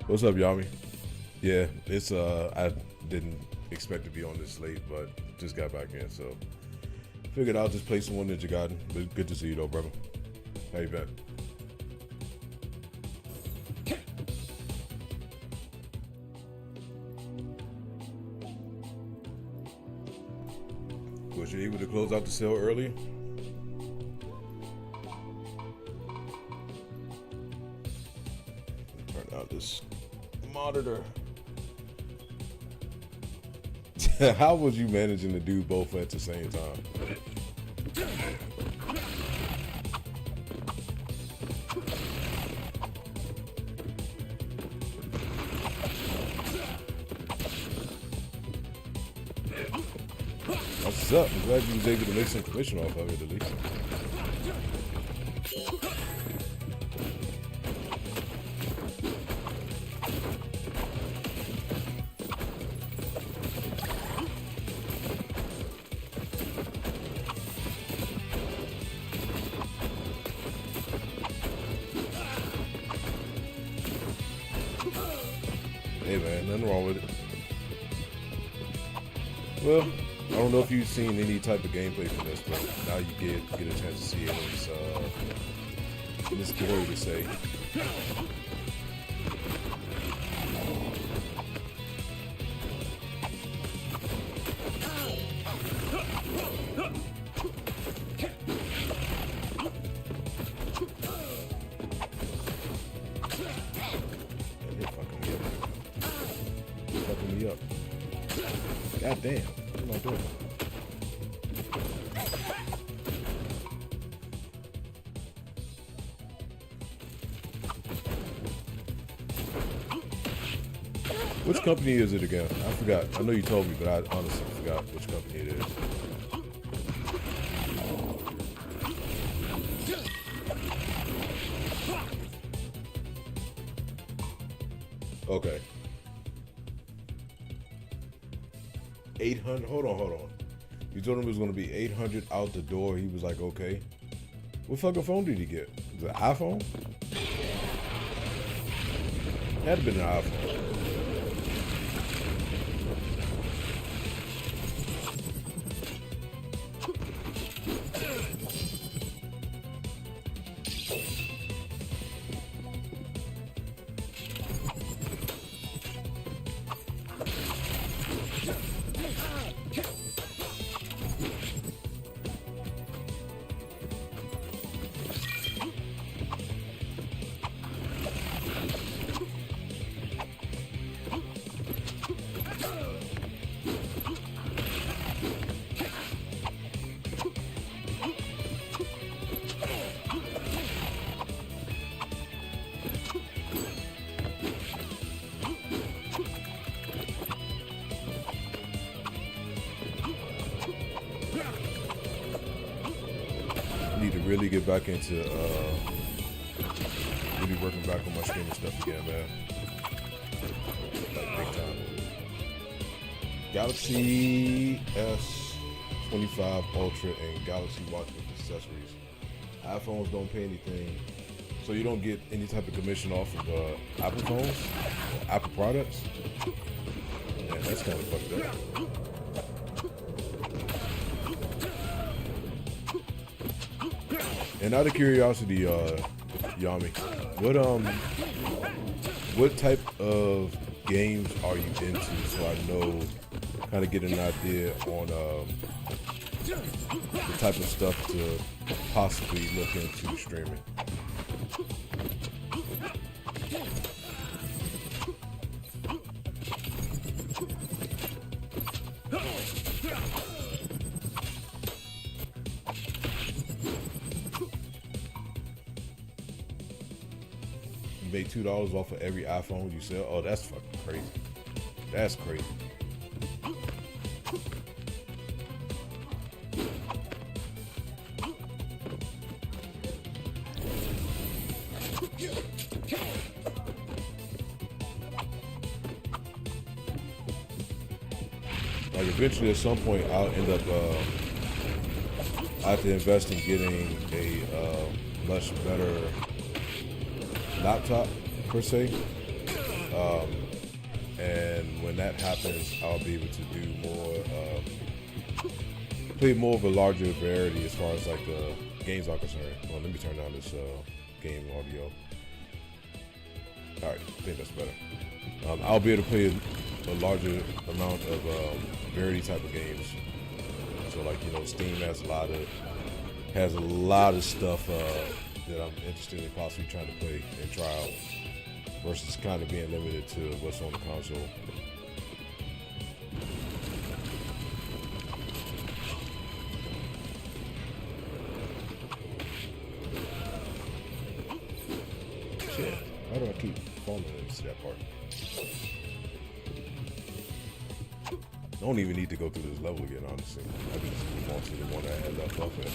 What's up, Yami? Yeah, it's I didn't expect to be on this late, but just got back in, so figured I'll just play some more Ninja Gaiden. But good to see you though, brother. How you been? Was you able to close out the sale early? Turn out this monitor. How was you managing to do both at the same time? What's up? I'm glad you was able to make some commission off of it at least. Hey man, nothing wrong with it. Well, I don't know if you've seen any type of gameplay from this, but now you get a chance to see it. It's scary to say. Fucking me up. God damn. What am I doing? Which company is it again? I forgot. I know you told me, but I honestly forgot which company it is. Okay. 800. Hold on. You told him it was going to be 800 out the door. He was like, okay. What fucking phone did he get? Was it an iPhone? Had to been an iPhone. Need to really get back into really working back on my streaming stuff again, man. Like big time. Galaxy S25 Ultra and Galaxy Watch with accessories. iPhones don't pay anything, so you don't get any type of commission off of Apple phones, Apple products. Man, that's kind of fucked up. And out of curiosity, Yami, what type of games are you into, so I know, kind of get an idea on the type of stuff to possibly look into streaming. You make $2 off of every iPhone you sell. Oh, that's fucking crazy. That's crazy. Like eventually, at some point, I'll end up I have to invest in getting a much better laptop per se, and when that happens, I'll be able to do more, play more of a larger variety as far as like games are concerned. Well, let me turn down this game audio. All right, I think that's better. I'll be able to play a larger amount of variety type of games. So like, you know, Steam has a lot of stuff that I'm interested in possibly trying to play and try out, versus kind of being limited to what's on the console. Shit, why do I keep falling into that part? I don't even need to go through this level again, honestly. I can just move on to the one I had left off at.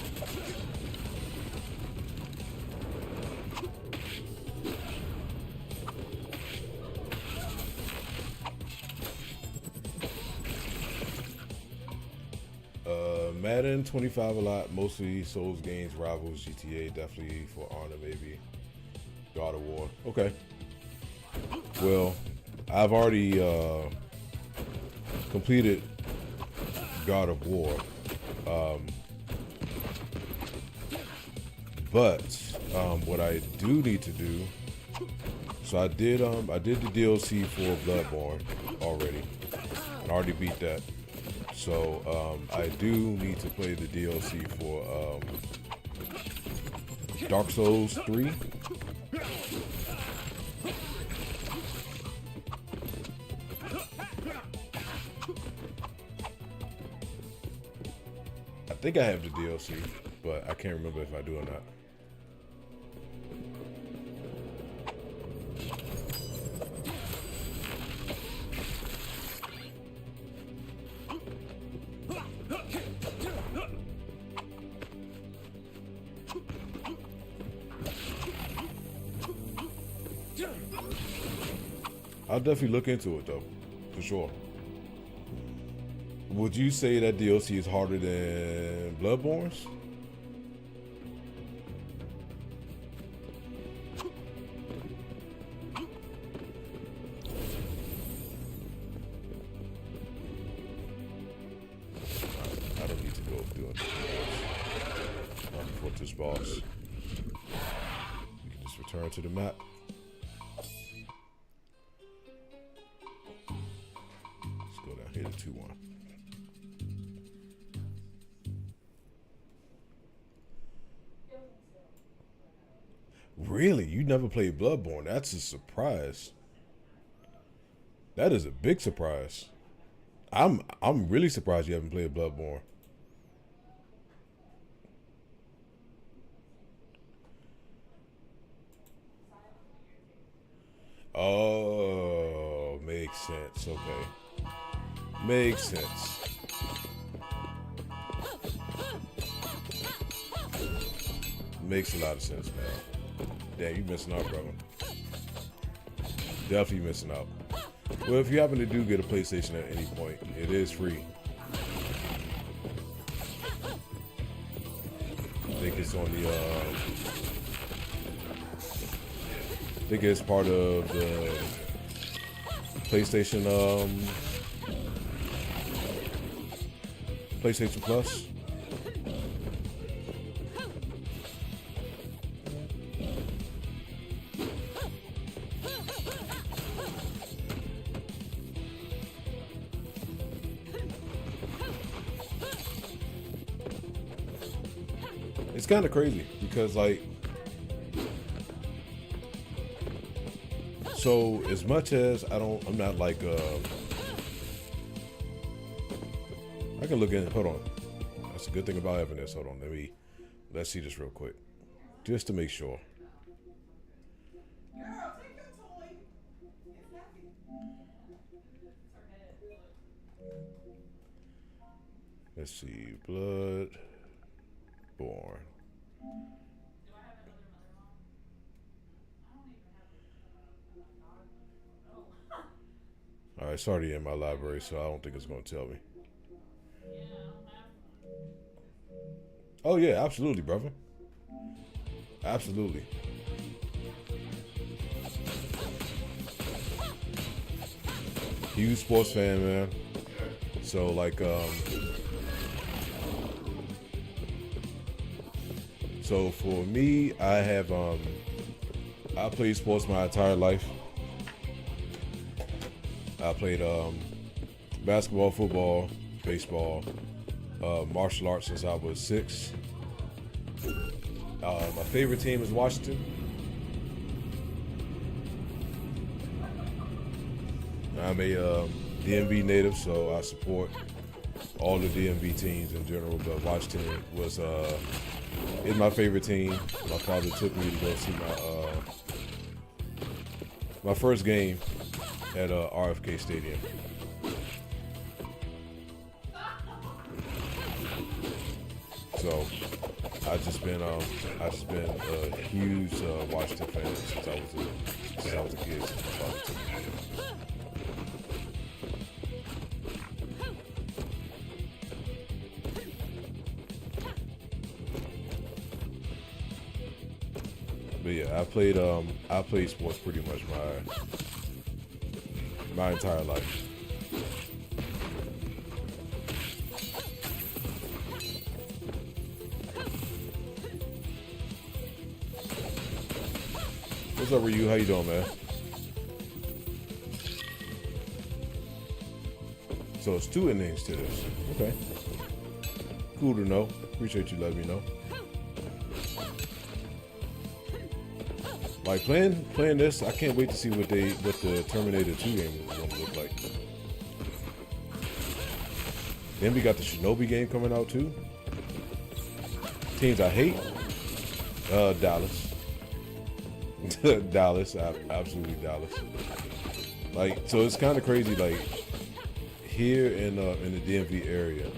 Madden 25 a lot, mostly Souls games, Rivals, GTA, definitely for Honor, maybe. God of War. Okay. Well, I've already completed God of War, but what I do need to do, so I did the DLC for Bloodborne already. I already beat that. So I do need to play the DLC for Dark Souls 3. I think I have the DLC, but I can't remember if I do or not. I'll definitely look into it though, for sure. Would you say that DLC is harder than Bloodborne's? I don't need to go do it before this boss. We can just return to the map. Let's go down here to 2-1. Really? You never played Bloodborne? That's a surprise. That is a big surprise. I'm really surprised you haven't played Bloodborne. Oh, makes sense. Okay. Makes sense. Makes a lot of sense, man. Damn, you missing out, brother. Definitely missing out. Well, if you happen to do get a PlayStation at any point, it is free. I think it's on the, I think it's part of the PlayStation, PlayStation Plus. It's kind of crazy because like, so as much as I'm not like, I can look in, hold on. That's a good thing about having this. Hold on, let's see this real quick. Just to make sure. Let's see, Blood Born. All right, it's already in my library, so I don't think it's going to tell me. Oh yeah, absolutely, brother. Absolutely. Huge sports fan, man. So like, so for me, I played sports my entire life. I played basketball, football, baseball, martial arts since I was 6. My favorite team is Washington. I'm a DMV native, so I support all the DMV teams in general, but Washington is my favorite team. My father took me to go see my first game at RFK Stadium. So I've just been a huge Washington fan since I was a kid. Since my father took me. But yeah, I played sports pretty much my entire life. What's up, Ryu? How you doing, man? So it's 2 innings to this. Okay. Cool to know. Appreciate you letting me know. Like playing this, I can't wait to see what the Terminator 2 game is going to look like. Then we got the Shinobi game coming out too. Teams I hate, Dallas. Dallas, absolutely Dallas. Like, so it's kind of crazy. Like here in the DMV area,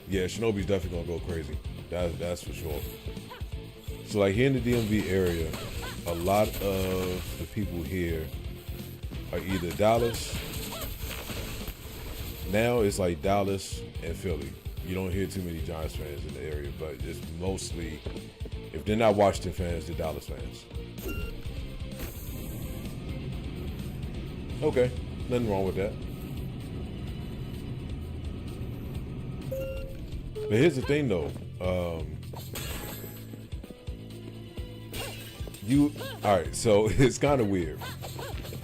yeah, Shinobi's definitely gonna go crazy. That's for sure. So like here in the DMV area, a lot of the people here are either Dallas. Now it's like Dallas and Philly. You don't hear too many Giants fans in the area, but it's mostly, if they're not Washington fans, they're Dallas fans. Okay, nothing wrong with that. But here's the thing though. Alright, so it's kind of weird.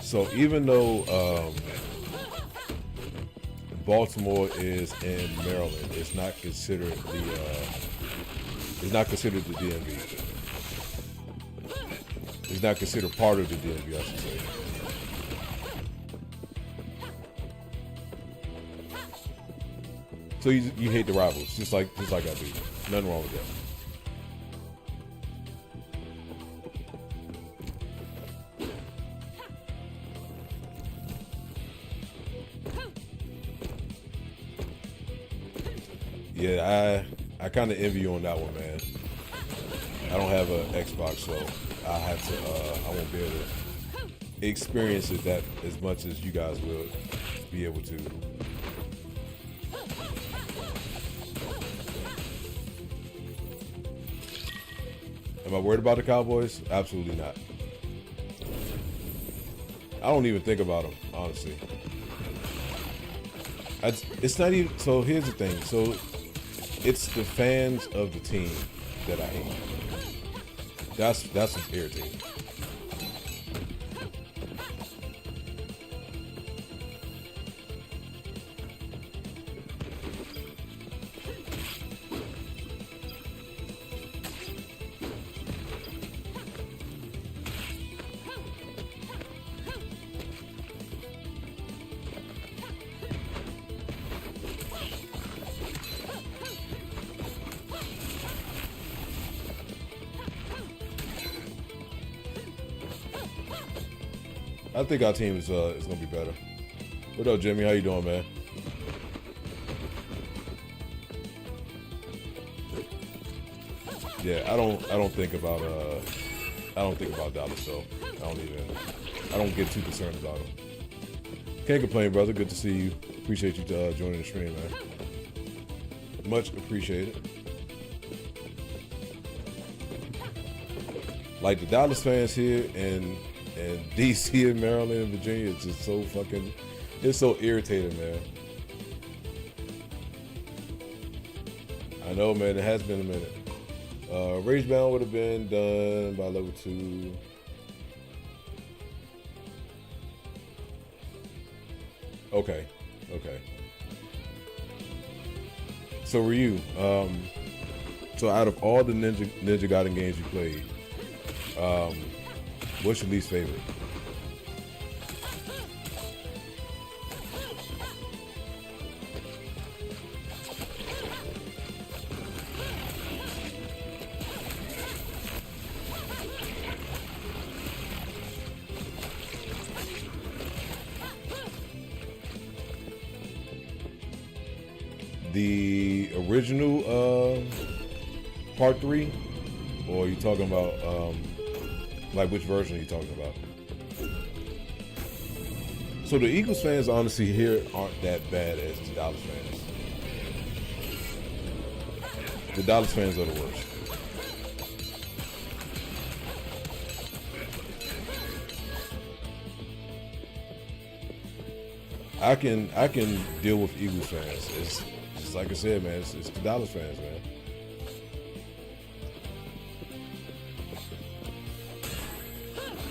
So even though Baltimore is in Maryland, it's not considered the DMV. It's not considered part of the DMV, I should say. So you hate the rivals, just like I do. Nothing wrong with that. Yeah, I kind of envy you on that one, man. I don't have an Xbox, so I won't be able to experience it that as much as you guys will be able to. Am I worried about the Cowboys? Absolutely not. I don't even think about them, honestly. It's not even, so here's the thing. So it's the fans of the team that I hate. That's what's irritating. I think our team is gonna be better. What up, Jimmy? How you doing, man? Yeah, I don't think about Dallas, so I don't get too concerned about him. Can't complain, brother. Good to see you. Appreciate you joining the stream, man. Much appreciated. Like the Dallas fans here and DC and Maryland and Virginia, it's just so fucking, it's so irritating, man. I know, man. It has been a minute. Ragebound would have been done by level 2. Okay. So Ryu, so out of all the Ninja Gaiden games you played, what's your least favorite? The original part 3, or are you talking about like which version are you talking about? So the Eagles fans honestly here aren't that bad as the Dallas fans. The Dallas fans are the worst. I can deal with Eagles fans. It's just like I said, man. It's the Dallas fans, man.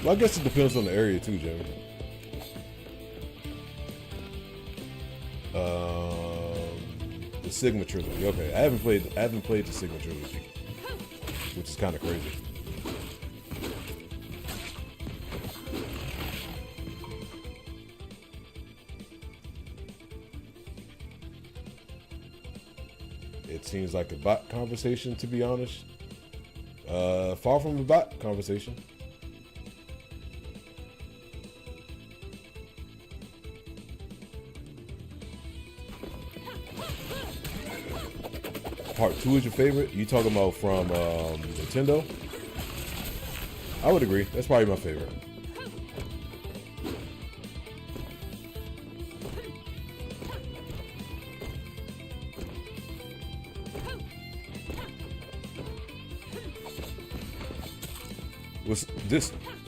Well, I guess it depends on the area too, Jimmy. The Sigma trilogy. Okay, I haven't played the Sigma trilogy, which is kind of crazy. It seems like a bot conversation, to be honest. Far from a bot conversation. Part 2 is your favorite? You talking about from Nintendo? I would agree. That's probably my favorite.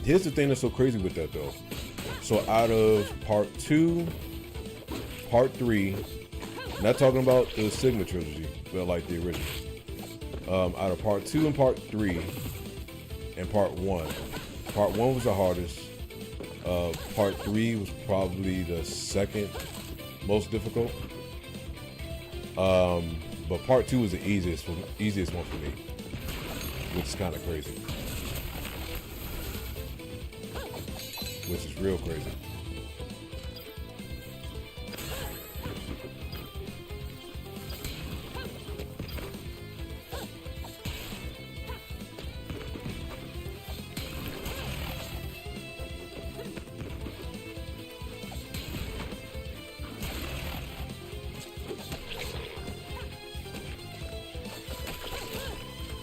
Here's the thing that's so crazy with that though. So out of part 2, part 3, not talking about the Sigma trilogy, but like the original. Out of part 2 and part 3 and part 1. Part 1 was the hardest. Part 3 was probably the second most difficult. But part 2 was the easiest one for me, which is kind of crazy. Which is real crazy.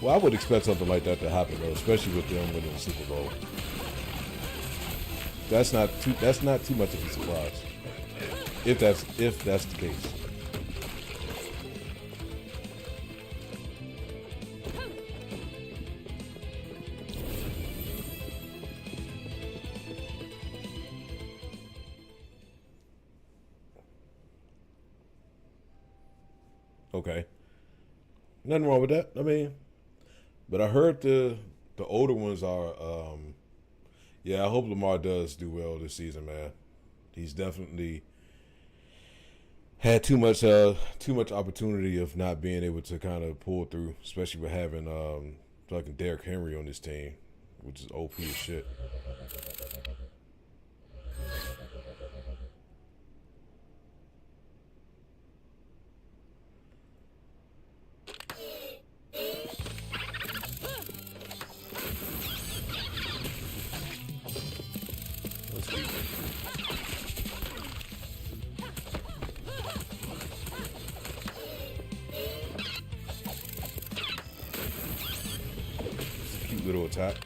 Well, I would expect something like that to happen, though, especially with them winning the Super Bowl. That's not too much of a surprise. If that's the case. Okay. Nothing wrong with that. I mean, but I heard the older ones are yeah, I hope Lamar does do well this season, man. He's definitely had too much opportunity of not being able to kind of pull through, especially with having fucking Derrick Henry on this team, which is OP as shit. Let's keep it. little attack.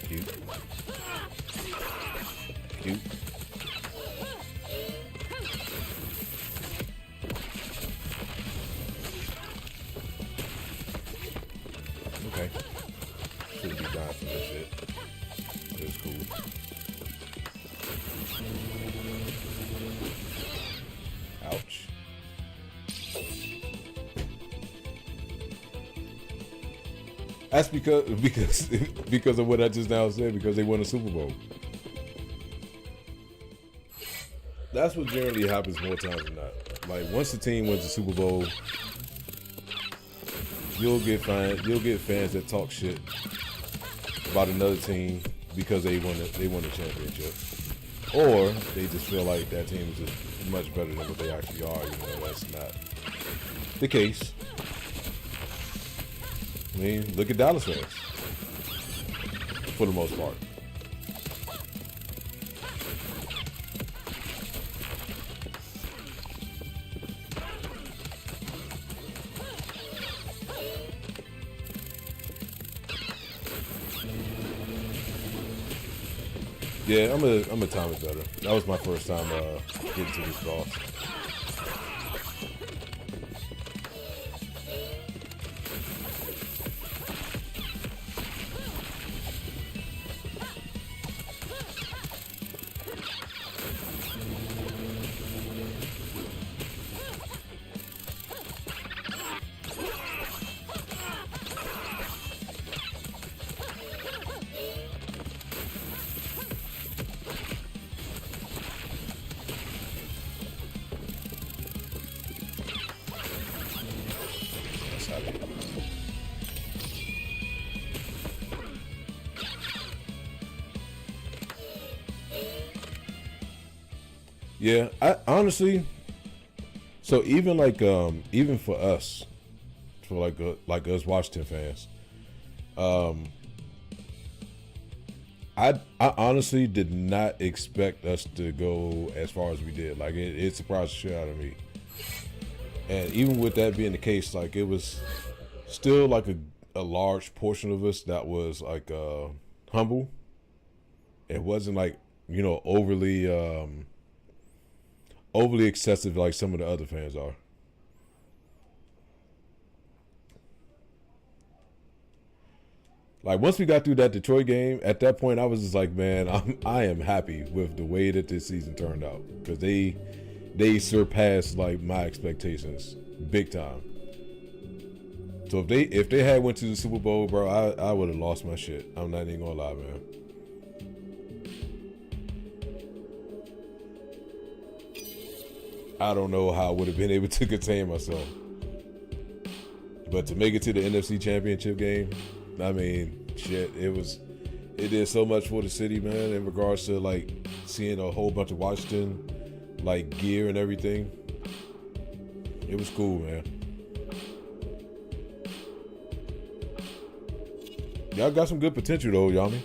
Cute. Cute. Okay. Shouldn't be dying from this shit. It's cool. Ouch. That's because of what I just now said, because they won a Super Bowl. That's what generally happens more times than not. Like, once the team wins the Super Bowl, you'll get fans that talk shit about another team because they won the championship, or they just feel like that team is just much better than what they actually are. You know, that's not the case. I mean, look at Dallas fans, for the most part. Yeah, I'm a time it better. That was my first time getting to this boss. Yeah, I honestly, so even like even for us, for like us Washington fans, I honestly did not expect us to go as far as we did. Like it surprised the shit out of me. And even with that being the case, like it was still like a large portion of us that was like humble. It wasn't like, you know, overly excessive like some of the other fans are. Like once we got through that Detroit game, at that point I was just like, man, I am happy with the way that this season turned out, because they surpassed like my expectations big time. So if they had went to the Super Bowl, bro, I would have lost my shit. I'm not even gonna lie, man. I don't know how I would have been able to contain myself. But to make it to the NFC Championship game, I mean, shit, it did so much for the city, man, in regards to like seeing a whole bunch of Washington like gear and everything. It was cool, man. Y'all got some good potential though, Yami.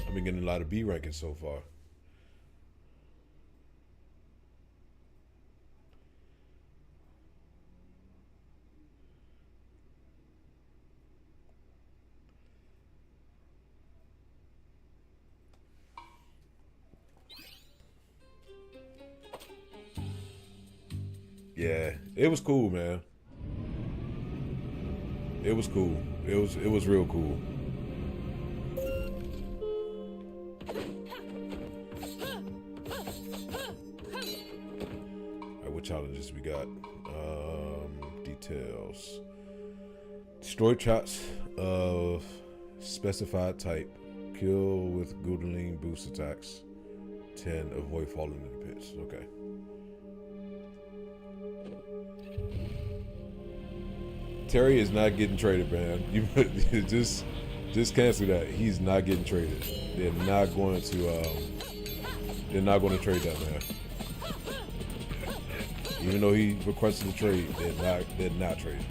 I've been getting a lot of B rankings so far. Yeah, it was cool, man. It was cool. It was real cool. Alright, what challenges we got? Details. Destroy traps of specified type. Kill with Goodling boost attacks. 10. Avoid falling into the pits. Okay. Terry is not getting traded, man. You just cancel that. He's not getting traded. They're not going to trade that man. Even though he requested a trade, they're not trading.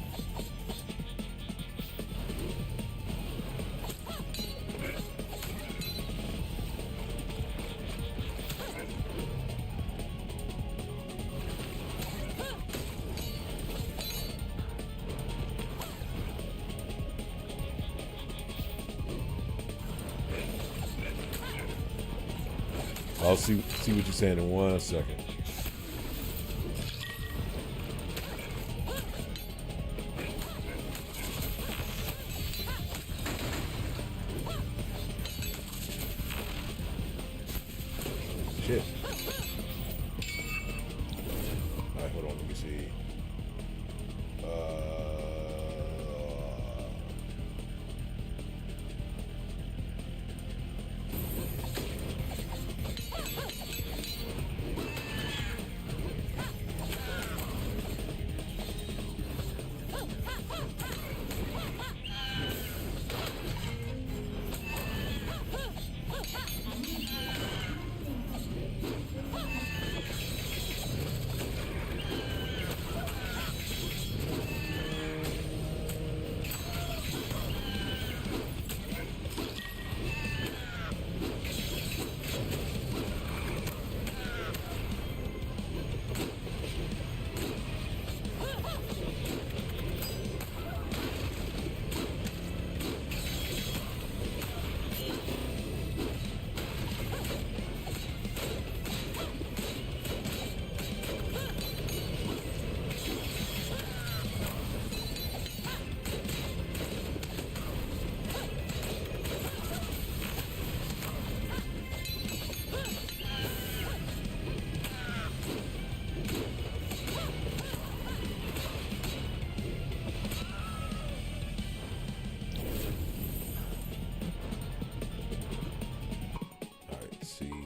I'll see what you're saying in 1 second. Shit. Alright, hold on, let me see.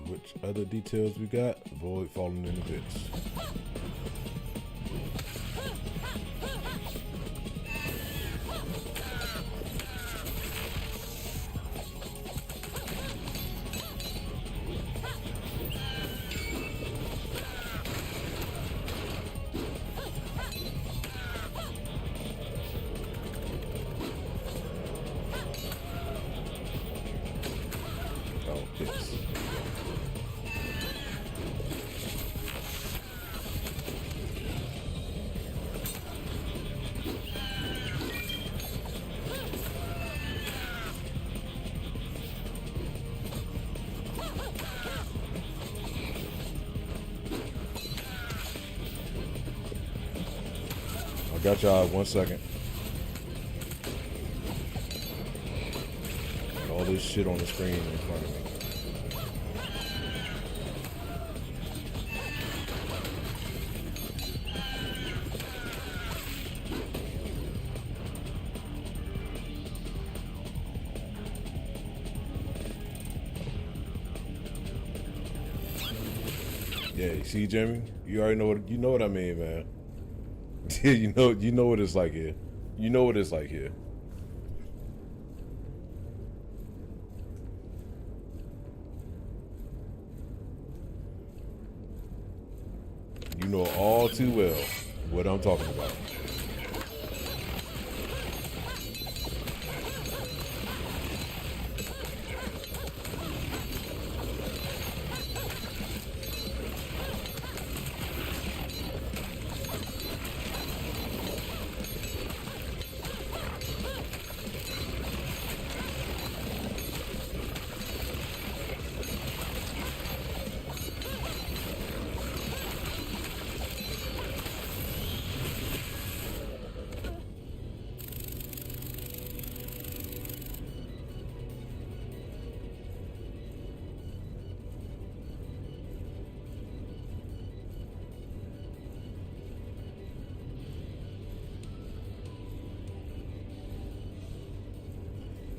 Which other details we got? Avoid falling in the pits. Oh, pits. I got y'all 1 second. Got all this shit on the screen in front of me. Yeah, you see, Jimmy? You already know what I mean, man. you know what it's like here. You know what it's like here. You know all too well what I'm talking about.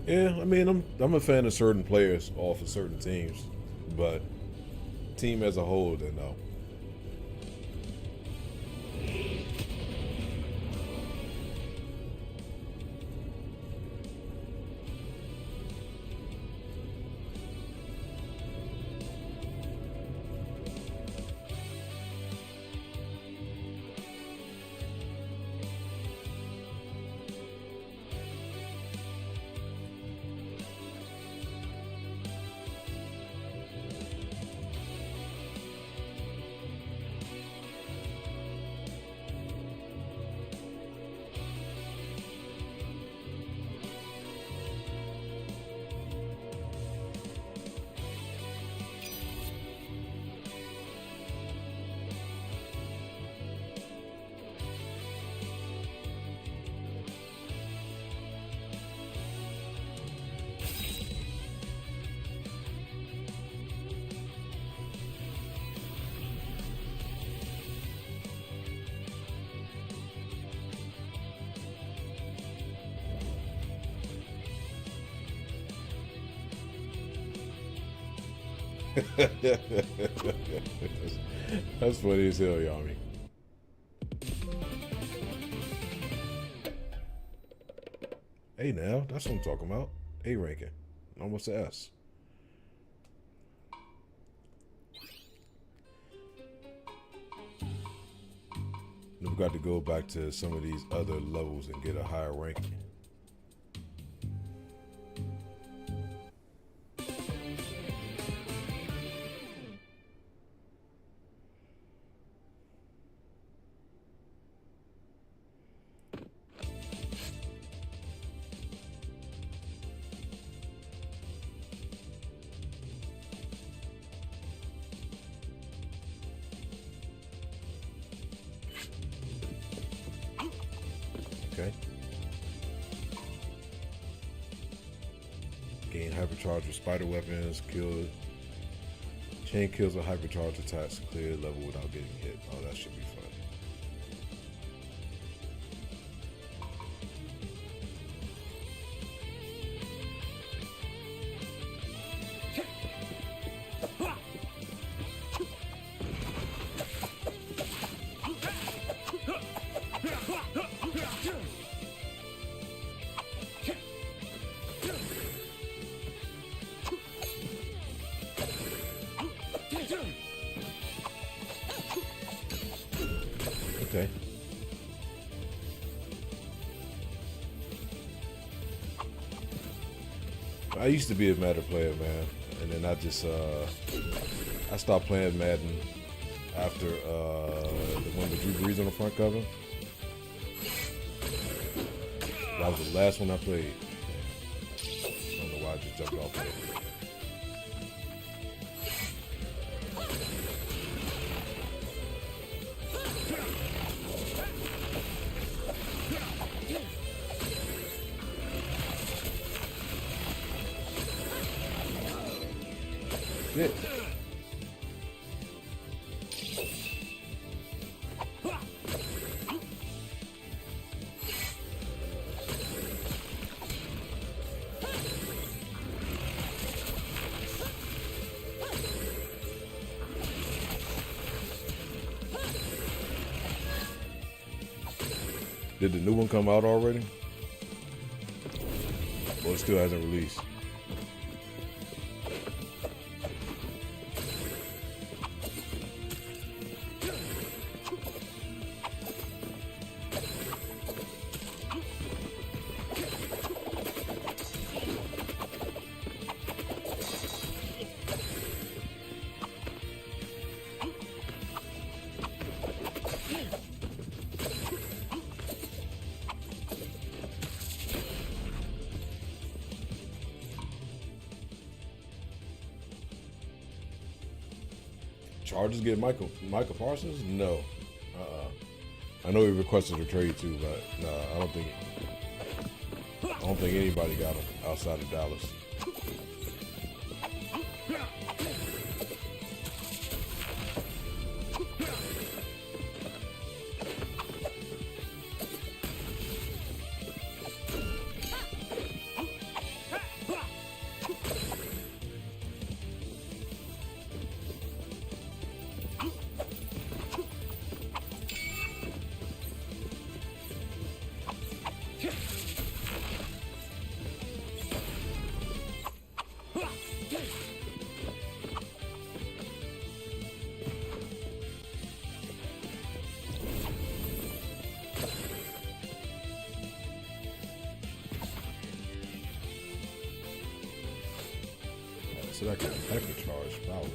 Yeah, I mean, I'm a fan of certain players off of certain teams, but team as a whole, then no. That's funny as hell, Yami. Hey, now that's what I'm talking about. A ranking, almost a S. We've got to go back to some of these other levels and get a higher ranking. Okay. Gain hypercharge with spider weapons, kill chain kills with hypercharge attacks, clear level without getting hit. Oh, that should be fun. Okay. I used to be a Madden player, man, and then I stopped playing Madden after the one with Drew Brees on the front cover. That was the last one I played. I don't know why I just jumped off of it. Shit. Did the new one come out already? Well, it still hasn't released. Chargers get Michael Parsons? No. I know he requested a trade too, but nah, I don't think anybody got him outside of Dallas. So that can charge powers.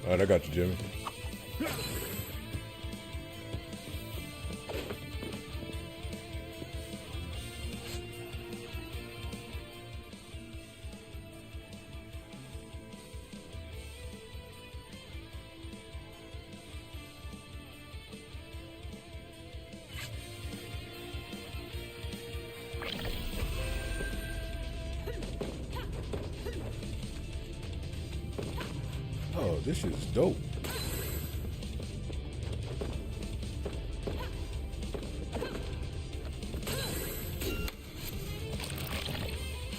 All right, I got you, Jimmy. this shit is dope.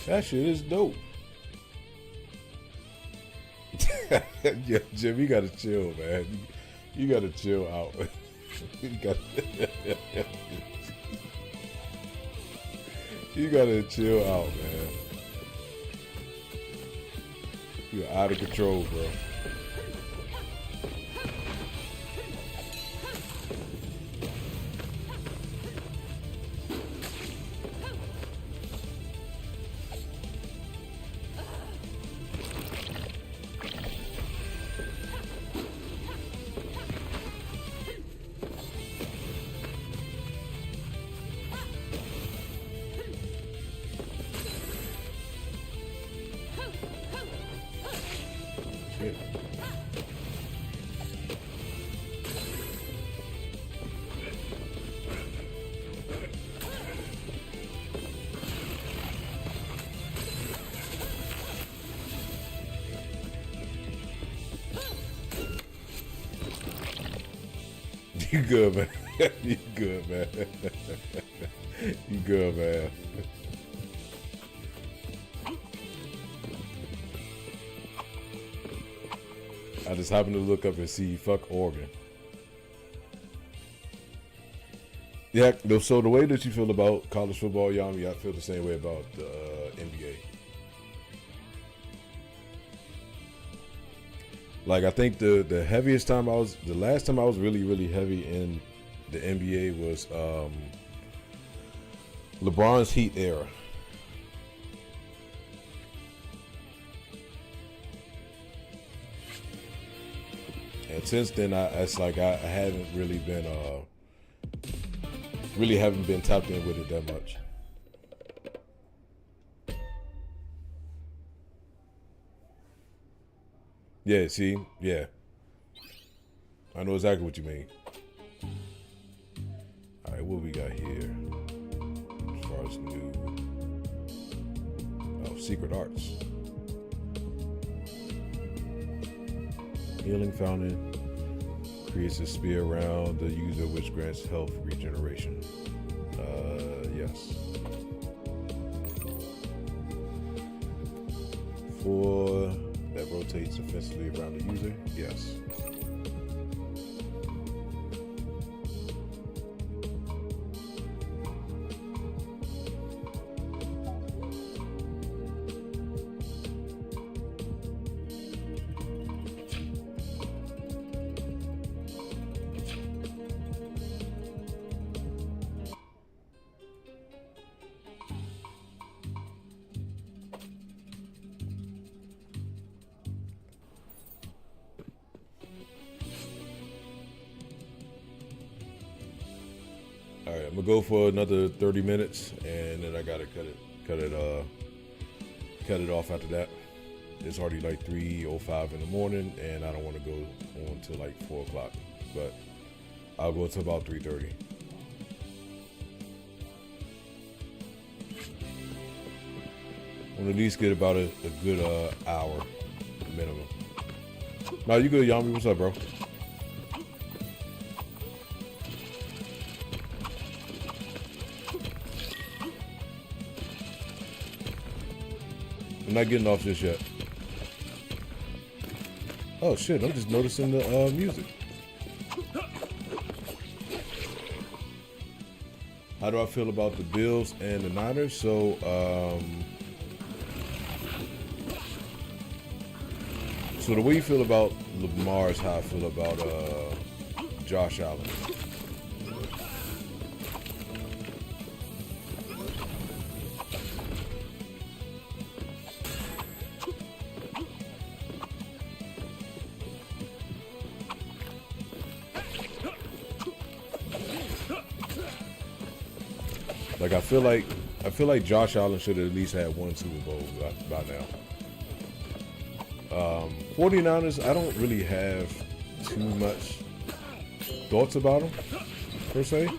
That shit is dope. Yeah, Jim, you gotta chill, man. You gotta chill out. You gotta chill out, man. You're out of control, bro. Shit. You good, man. You good, man. You good, man. I just happened to look up and see fuck Oregon. Yeah, so the way that you feel about college football, Yami, I feel the same way about the NBA. Like, I think the last time I was really heavy in the NBA was LeBron's Heat era. And since then, I haven't really been tapped in with it that much. Yeah, see, yeah, I know exactly what you mean. All right, what we got here as far as new? Oh, secret arts. Healing fountain creates a spear around the user, which grants health regeneration. Yes. 4 that rotates offensively around the user. Yes. All right, I'm gonna go for another 30 minutes, and then I gotta cut it off after that. It's already like 3:05 in the morning, and I don't want to go on till like 4 o'clock. But I'll go until about 3:30. I want to at least get about a good hour minimum. No, you good, Yami? What's up, bro? I'm not getting off just yet. Oh shit, I'm just noticing the music. How do I feel about the Bills and the Niners? So, so the way you feel about Lamar is how I feel about Josh Allen. Like I feel like Josh Allen should have at least had 1 Super Bowl by now. 49ers, I don't really have too much thoughts about them per se.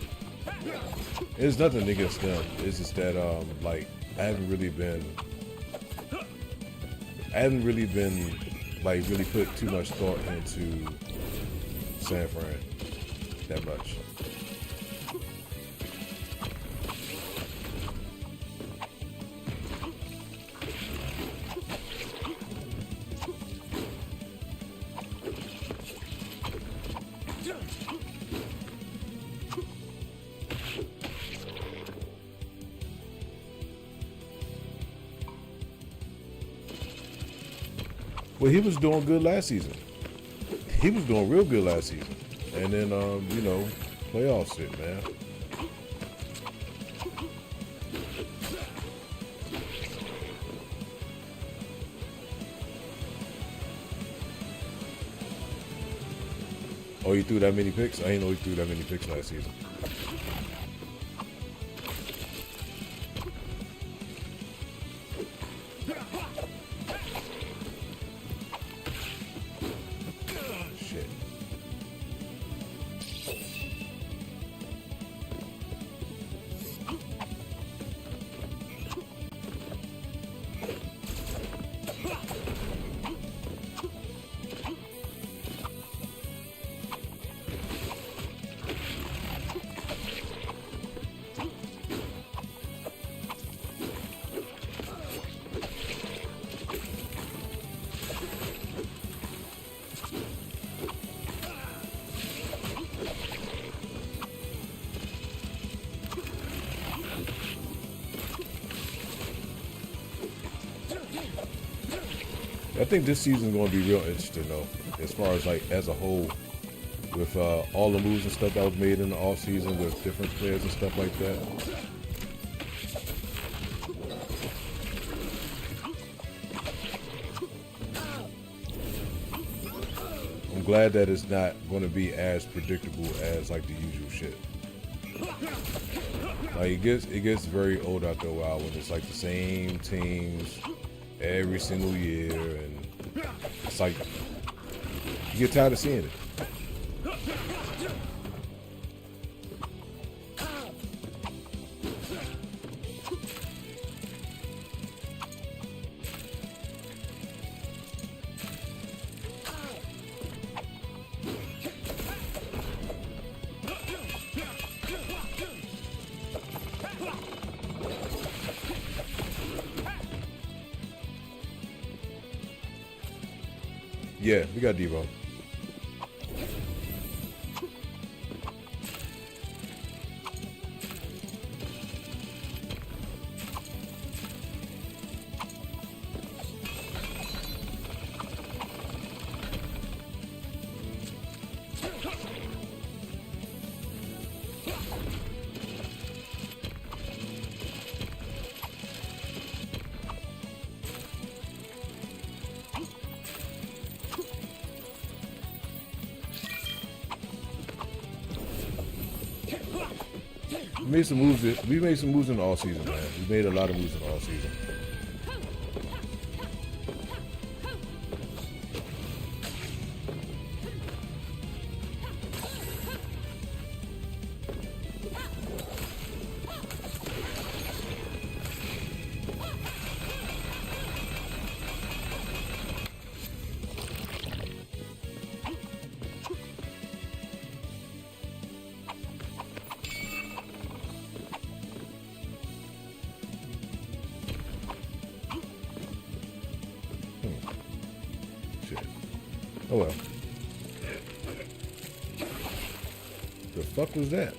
It's nothing against them. It's just that I haven't really been like really put too much thought into San Fran that much. Well, he was doing good last season. He was doing real good last season. And then, you know, playoff shit, man. Oh, you threw that many picks? I didn't know he threw that many picks last season. I think this season is going to be real interesting, though, as far as like as a whole, with all the moves and stuff that was made in the off season with different players and stuff like that. I'm glad that it's not going to be as predictable as like the usual shit. Like it gets very old after a while when it's like the same teams every single year, and it's like you get tired of seeing it. Yeah, we got Devo. We made some moves in the all season, man. We made a lot of moves in the all season. Oh well. The fuck was that?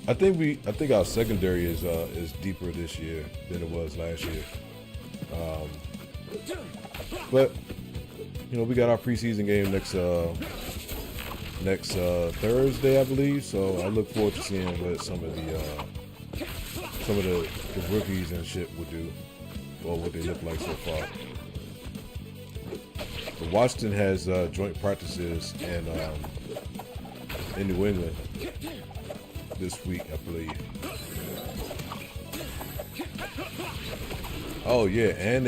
I think our secondary is deeper this year than it was last year. But you know, we got our preseason game next Thursday, I believe. So I look forward to seeing what some of the rookies and shit will do, or what they look like so far. But Washington has joint practices in New England this week, I believe. Oh yeah, and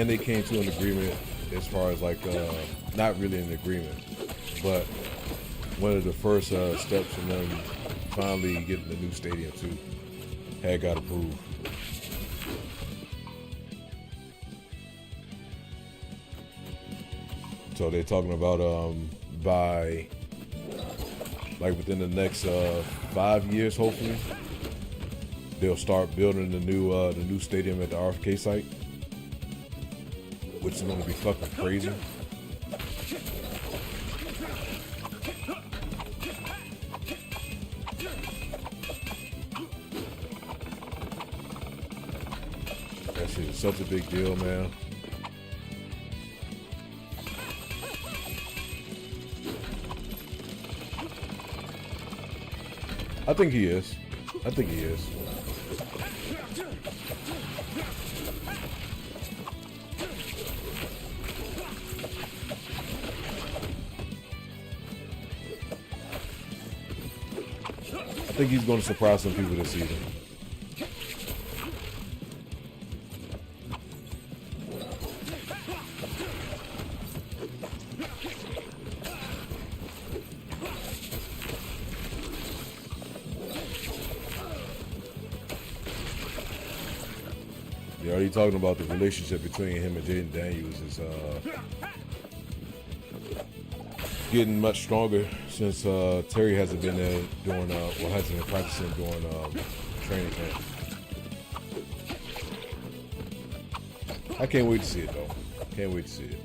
they came to an agreement as far as like not really an agreement, but one of the first steps in them finally getting the new stadium too. Had got approved. So they're talking about by like within the next 5 years, hopefully, they'll start building the new stadium at the RFK site, which is going to be fucking crazy. That shit is such a big deal, man. I think he is. I think he is. I think he's going to surprise some people this season. They're already talking about the relationship between him and Jaden Daniels is getting much stronger since Terry hasn't been there doing hasn't been practicing during training camp. I can't wait to see it though. Can't wait to see it.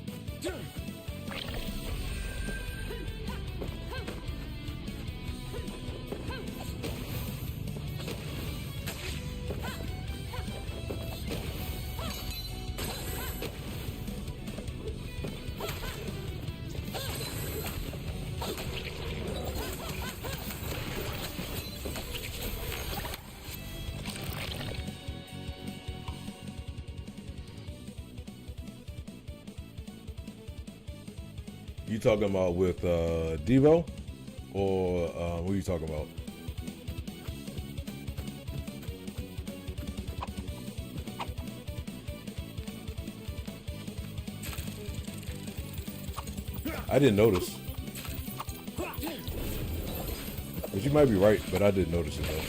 You talking about with Devo, or what are you talking about? I didn't notice, but you might be right. But I didn't notice it though.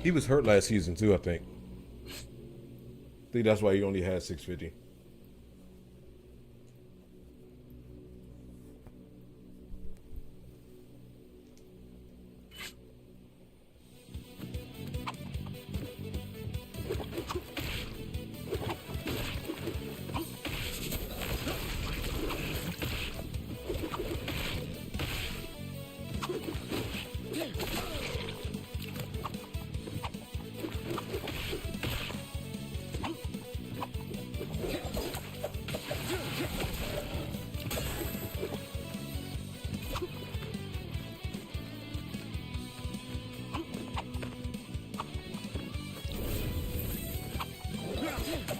He was hurt last season too, I think. I think that's why he only had 650.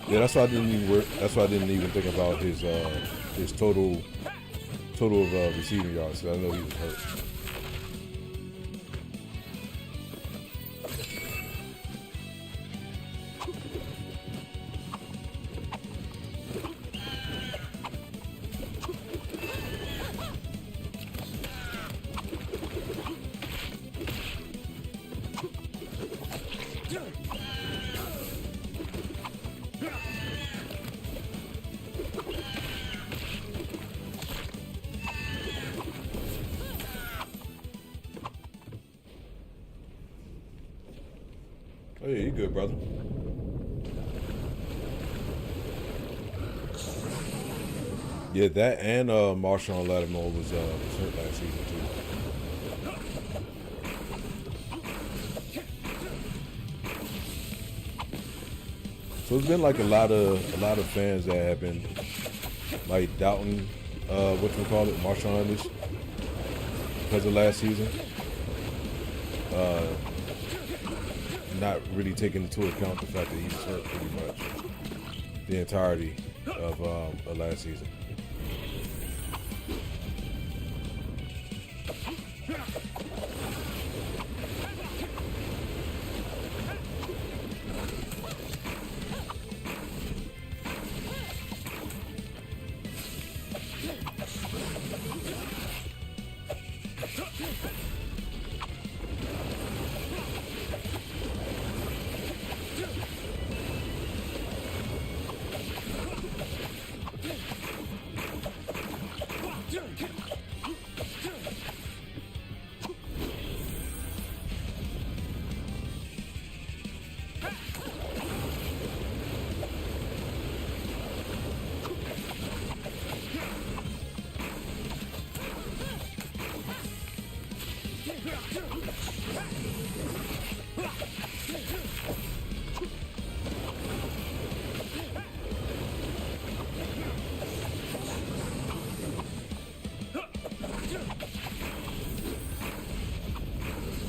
Yeah, that's why I didn't even work. That's why I didn't even think about his total of receiving yards. So I know he was hurt. good, brother. Yeah, that and Marshawn Lattimore was hurt last season too. So it's been like a lot of fans that have been like doubting Marshawn Lynch because of last season. Not really taking into account the fact that he was hurt pretty much the entirety of last season.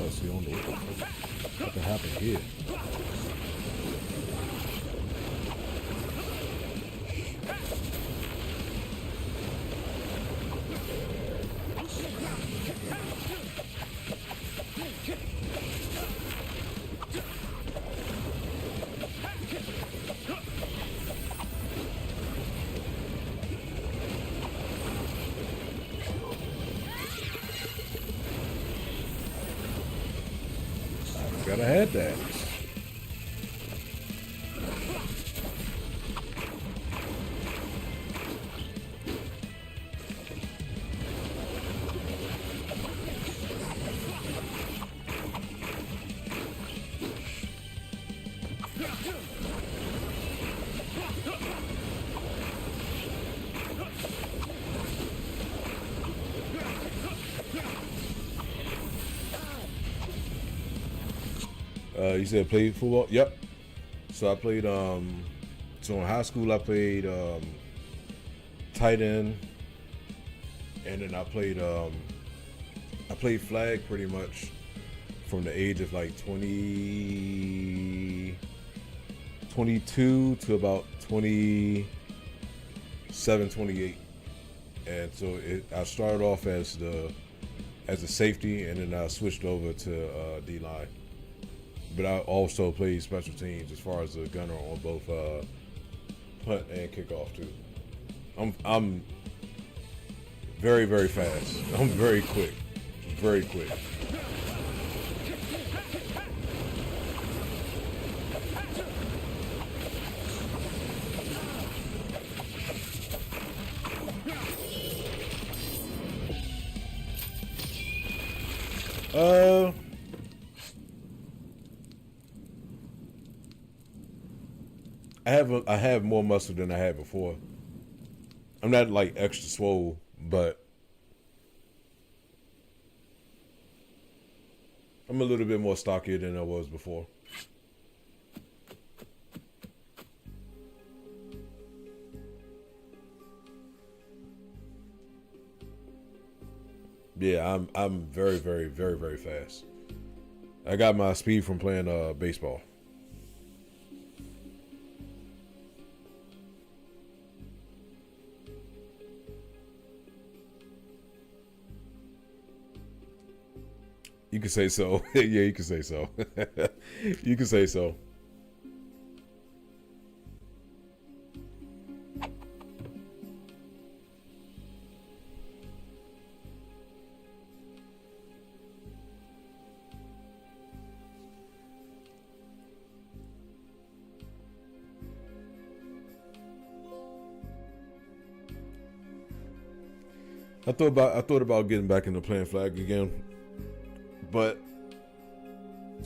Let's see, I don't know what can happen here. Gotta have that. You said played football? Yep. So I played so in high school I played tight end, and then I played flag pretty much from the age of like 22 to about 27, 28. And so I started off as a safety, and then I switched over to D-line. But I also played special teams as far as a gunner on both punt and kickoff too. I'm very, very fast. I'm very quick. Very quick. I have more muscle than I had before. I'm not like extra swole, but I'm a little bit more stockier than I was before. Yeah, I'm very, very, very, very fast. I got my speed from playing baseball. You can say so. Yeah, you can say so. You can say so. I thought about getting back into playing flag again, but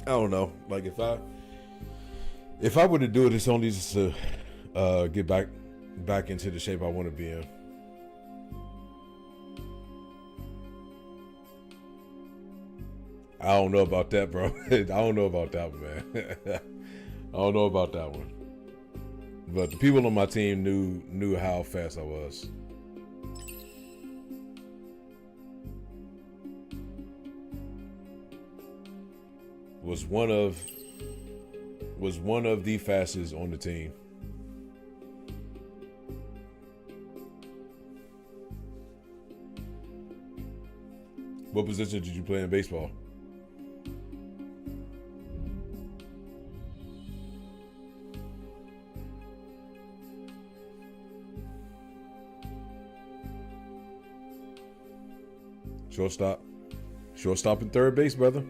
I don't know. Like if If I were to do it, it's only just to get back into the shape I want to be in. I don't know about that, bro. I don't know about that one, man. I don't know about that one. But the people on my team knew how fast I was. Was one of the fastest on the team. What position did you play in baseball? Shortstop and third base, brother.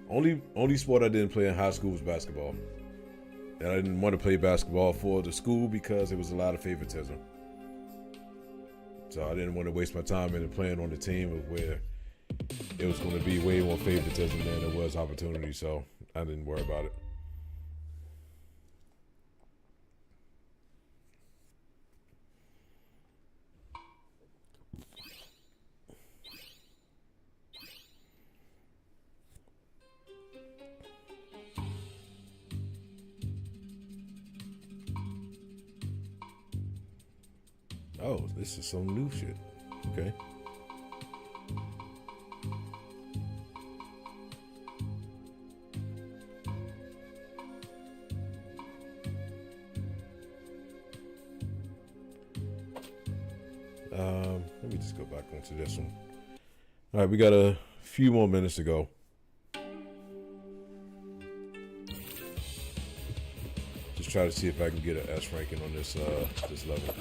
Only sport I didn't play in high school was basketball. And I didn't want to play basketball for the school because there was a lot of favoritism. So I didn't want to waste my time in playing on the team of where it was going to be way more favoritism than there was opportunity. So I didn't worry about it. Oh, this is some new shit. Okay. Let me just go back onto this one. All right, we got a few more minutes to go. Just try to see if I can get an S ranking on this level.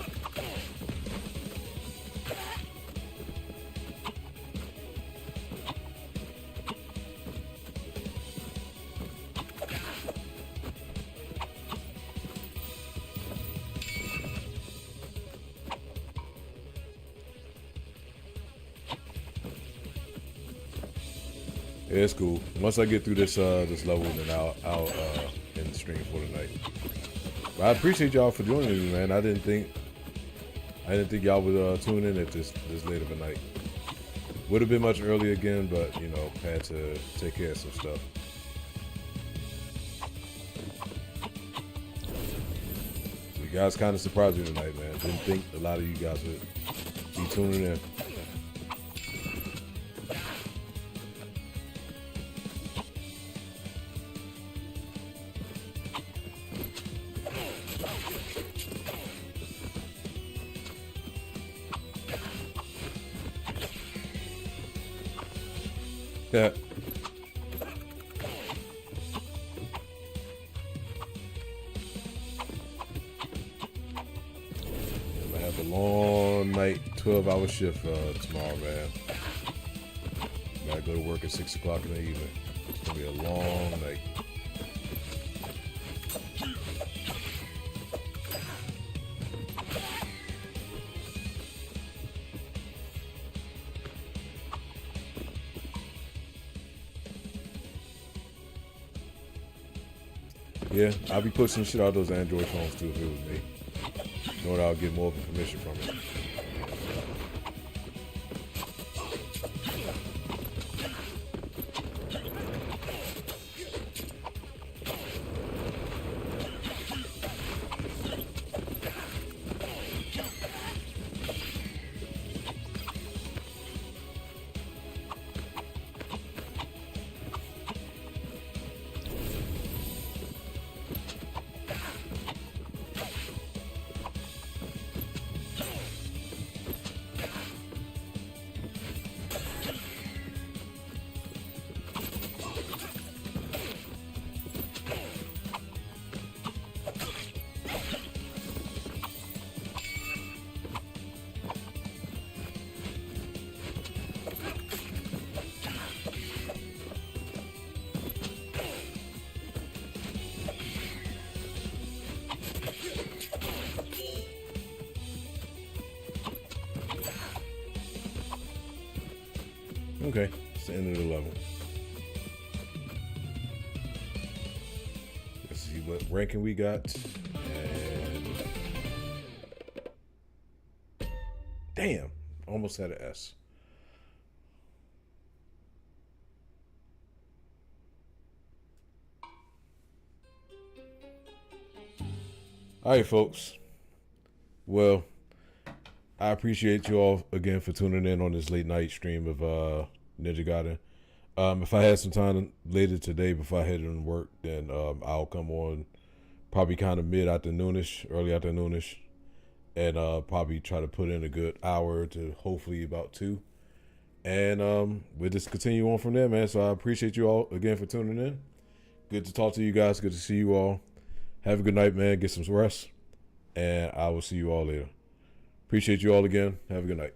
Yeah, it's cool. Once I get through this level, then I'll end the stream for tonight. But I appreciate y'all for joining me, man. I didn't think y'all would tune in at this late of a night. Would have been much earlier again, but you know, had to take care of some stuff. So you guys kind of surprised me tonight, man. Didn't think a lot of you guys would be tuning in. Yeah. I have a long night, 12-hour shift tomorrow, man. Gotta go to work at 6 o'clock in the evening. It's gonna be a long night. Yeah, I'll be pushing shit out those Android phones too if it was me. Knowing I'll get more of a commission from it. Okay, it's the end of the level. what ranking we got. And damn, almost had an S. All right, folks. Well, I appreciate you all again for tuning in on this late night stream of Ninja Gaiden. If I had some time later today before I head into work, then I'll come on probably kind of mid-afternoonish, early afternoonish, and probably try to put in a good hour to hopefully about 2. And we'll just continue on from there, man. So I appreciate you all again for tuning in. Good to talk to you guys. Good to see you all. Have a good night, man. Get some rest. And I will see you all later. Appreciate you all again. Have a good night.